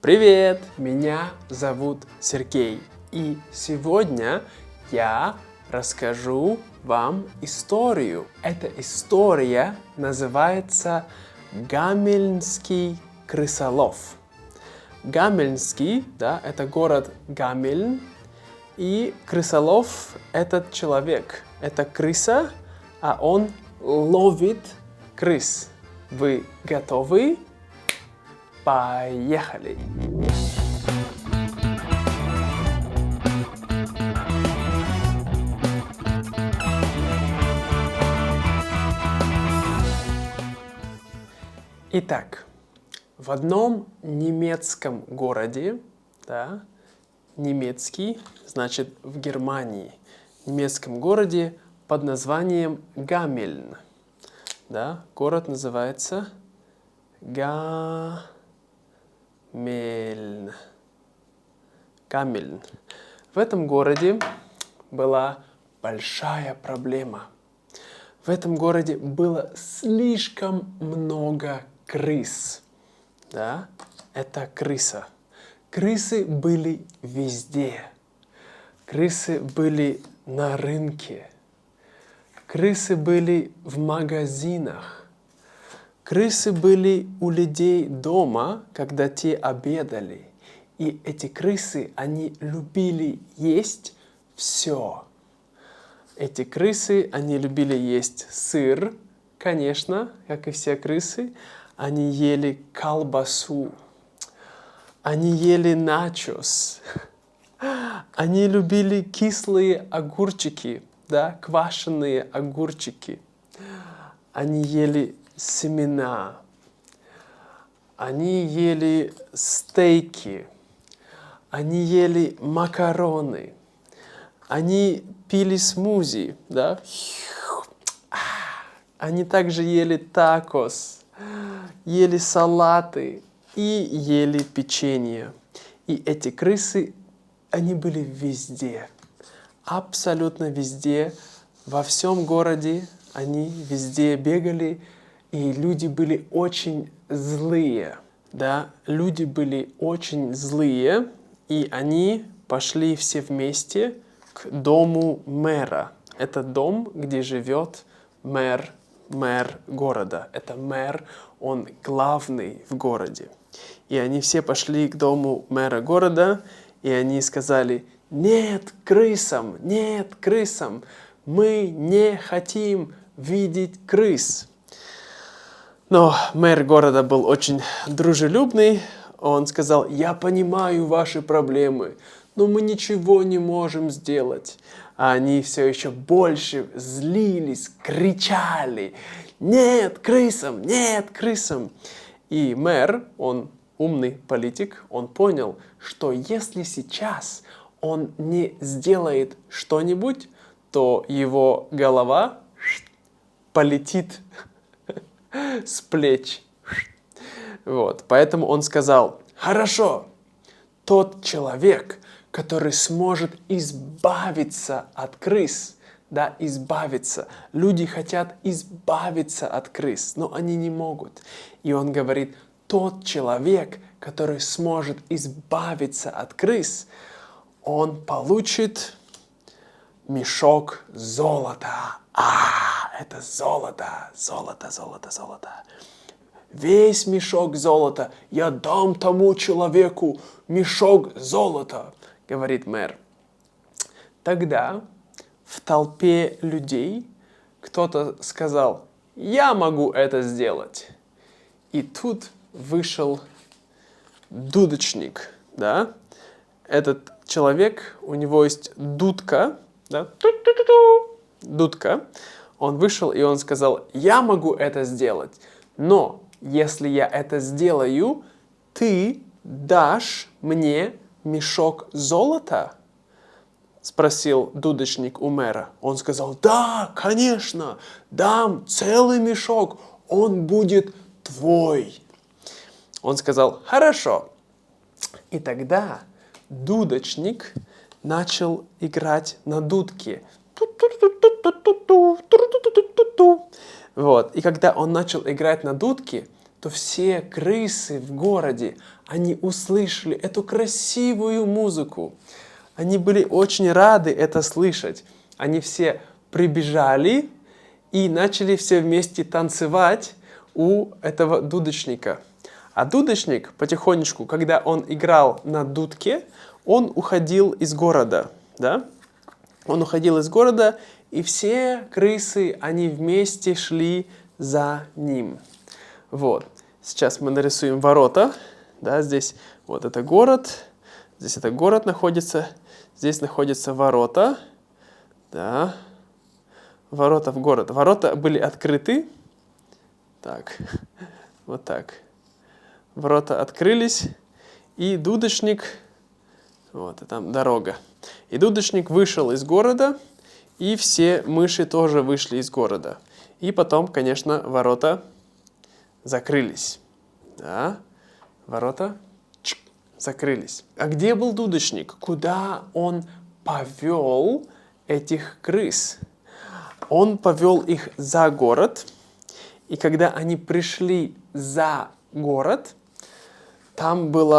Привет! Меня зовут Сергей, и сегодня я расскажу вам историю. Эта история называется «Гамельнский крысолов». Гамельнский, да, это город Гамельн, и крысолов – этот человек, это крыса, а он ловит крыс. Вы готовы? Поехали! Итак, в одном немецком городе, да, немецкий, значит в Германии, немецком городе под названием Гамельн, да, город называется Гамельн. Гамельн. В этом городе была большая проблема. В этом городе было слишком много крыс. Да? Это крыса. Крысы были везде. Крысы были на рынке. Крысы были в магазинах. Крысы были у людей дома, когда те обедали. И эти крысы, они любили есть все. Эти крысы, они любили есть сыр, конечно, как и все крысы. Они ели колбасу. Они ели начос. Они любили кислые огурчики, да, квашеные огурчики. Они ели семена. Они ели стейки. Они ели макароны. Они пили смузи, да? Они также ели такос, ели салаты и ели печенье. И эти крысы, они были везде, абсолютно везде, во всем городе. Они везде бегали, и люди были очень злые. Да, люди были очень злые, и они пошли все вместе к дому мэра. Это дом, где живет мэр города. Это мэр, он главный в городе. И они все пошли к дому мэра города, и они сказали: нет крысам, мы не хотим видеть крыс. Но мэр города был очень дружелюбный. Он сказал: я понимаю ваши проблемы, но мы ничего не можем сделать. А они все еще больше злились, кричали: нет крысам, нет крысам. И мэр, он умный политик, он понял, что если сейчас он не сделает что-нибудь, то его голова полетит с плеч. Вот. Поэтому он сказал: хорошо, тот человек, который сможет избавиться от крыс, да, избавиться. Люди хотят избавиться от крыс, но они не могут. И он говорит: тот человек, который сможет избавиться от крыс, он получит мешок золота. Это золото. Весь мешок золота. Я дам тому человеку мешок золота, говорит мэр. Тогда в толпе людей кто-то сказал: я могу это сделать. И тут вышел дудочник, да? Этот человек, у него есть дудка, да? Дудка. Он вышел, и он сказал: я могу это сделать, но если я это сделаю, ты дашь мне мешок золота? Спросил дудочник у мэра. Он сказал: да, конечно, дам целый мешок, он будет твой. Он сказал: хорошо. И тогда дудочник начал играть на дудке. Вот. И когда он начал играть на дудке, то все крысы в городе, они услышали эту красивую музыку. Они были очень рады это слышать. Они все прибежали и начали все вместе танцевать у этого дудочника. А дудочник потихонечку, когда он играл на дудке, он уходил из города. Да? Он уходил из города, и все крысы, они вместе шли за ним. Вот. Сейчас мы нарисуем ворота. Да, здесь вот это город. Здесь это город находится. Здесь находятся ворота. Да. Ворота в город. Ворота были открыты. Так. Вот так. Ворота открылись. И дудочник... Вот, и там дорога. И дудочник вышел из города. И все мыши тоже вышли из города. И потом, конечно, ворота закрылись. Да. Ворота закрылись. А где был дудочник? Куда он повел этих крыс? Он повел их за город. И когда они пришли за город, там был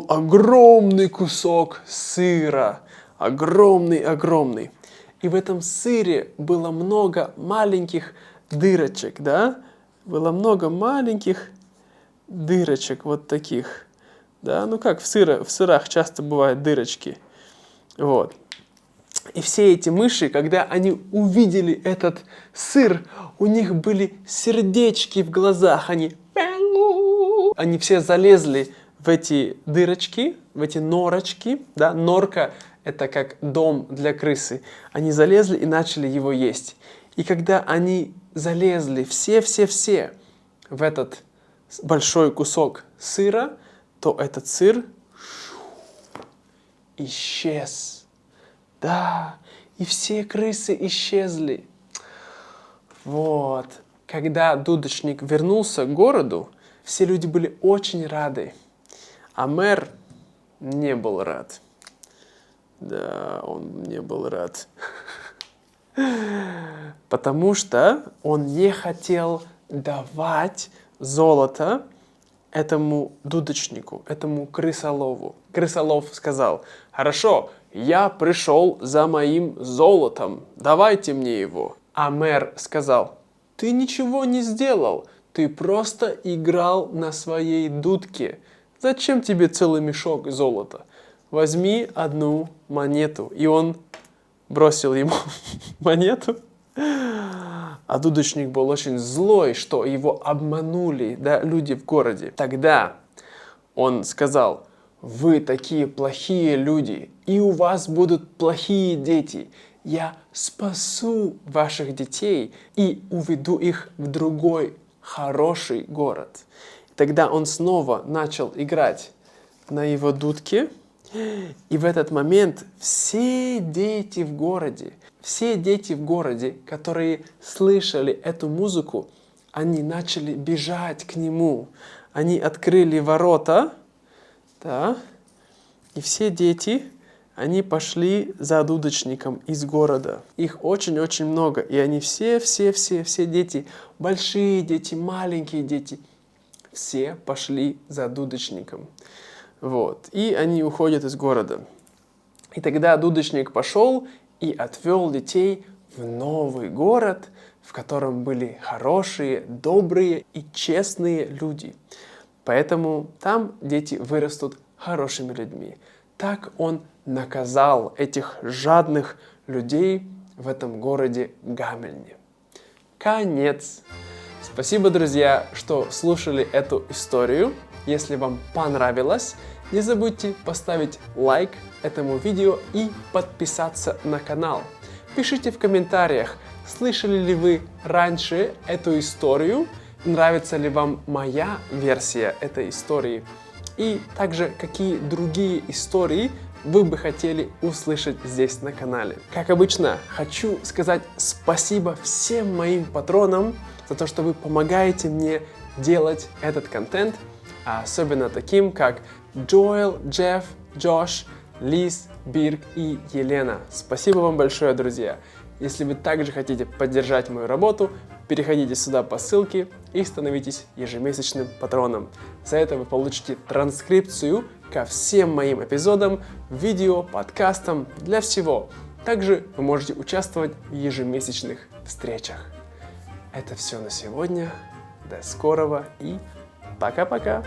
огромный кусок сыра. Огромный. И в этом сыре было много маленьких дырочек, да? Было много маленьких дырочек вот таких. Да, ну как в сырах часто бывают дырочки. Вот. И все эти мыши, когда они увидели этот сыр, у них были сердечки в глазах. Они все залезли в эти дырочки, в эти норочки. Да? Норка – это как дом для крысы. Они залезли и начали его есть. И когда они залезли все в этот большой кусок сыра, то этот сыр исчез. Да, и все крысы исчезли. Вот. Когда дудочник вернулся к городу, все люди были очень рады. А мэр не был рад. Да, он не был рад. Потому что он не хотел давать золото этому дудочнику, этому крысолову. Крысолов сказал: «Хорошо, я пришел за моим золотом, давайте мне его». А мэр сказал: «Ты ничего не сделал, ты просто играл на своей дудке. Зачем тебе целый мешок золота? Возьми одну монету». И он бросил ему монету. А дудочник был очень злой, что его обманули, да, люди в городе. Тогда он сказал: «Вы такие плохие люди, и у вас будут плохие дети. Я спасу ваших детей и уведу их в другой хороший город». И тогда он снова начал играть на его дудке. И в этот момент все дети в городе, которые слышали эту музыку, они начали бежать к нему. Они открыли ворота, да, и все дети, они пошли за дудочником из города. Их очень-очень много, и они все дети, большие дети, маленькие дети, все пошли за дудочником. Вот. И они уходят из города. И тогда дудочник пошел и отвел детей в новый город, в котором были хорошие, добрые и честные люди. Поэтому там дети вырастут хорошими людьми. Так он наказал этих жадных людей в этом городе Гамельне. Конец. Спасибо, друзья, что слушали эту историю. Если вам понравилось, не забудьте поставить лайк этому видео и подписаться на канал. Пишите в комментариях, слышали ли вы раньше эту историю, нравится ли вам моя версия этой истории, и также какие другие истории вы бы хотели услышать здесь на канале. Как обычно, хочу сказать спасибо всем моим патронам за то, что вы помогаете мне делать этот контент, а особенно таким, как Джоэл, Джефф, Джош, Лиз, Бирк и Елена. Спасибо вам большое, друзья. Если вы также хотите поддержать мою работу, переходите сюда по ссылке и становитесь ежемесячным патроном. За это вы получите транскрипцию ко всем моим эпизодам, видео, подкастам, для всего. Также вы можете участвовать в ежемесячных встречах. Это все на сегодня. До скорого и пока-пока!